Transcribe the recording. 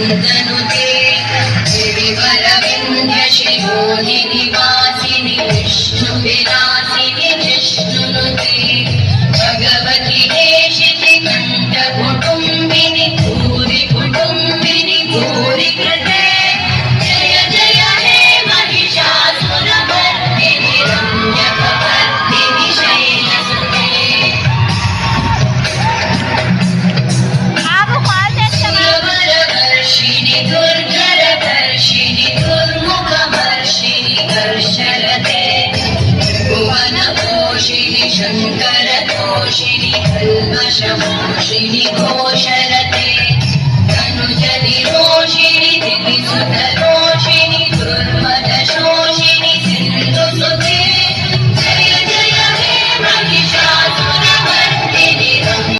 नन्दनुते गिरिवरविन्ध्यशिरोधिनि वासिनि विष्णुविलासिनि विष्णुनुते भगवति हेशिति कण्ठकुटुम्बिनि भूरि कुटुम्बिनि भूरि कृते जय जय हे महिषासुरमर्दिनि रम्यकपर्दिनि शैलसुते सुरवरवर्षिणि दुर्धरवर्षिणि दुर्मुखवर्षिणि कर्षलते भुवनपोषिणि शङ्करतोषिणि कल्मषमोषिणि घोषलते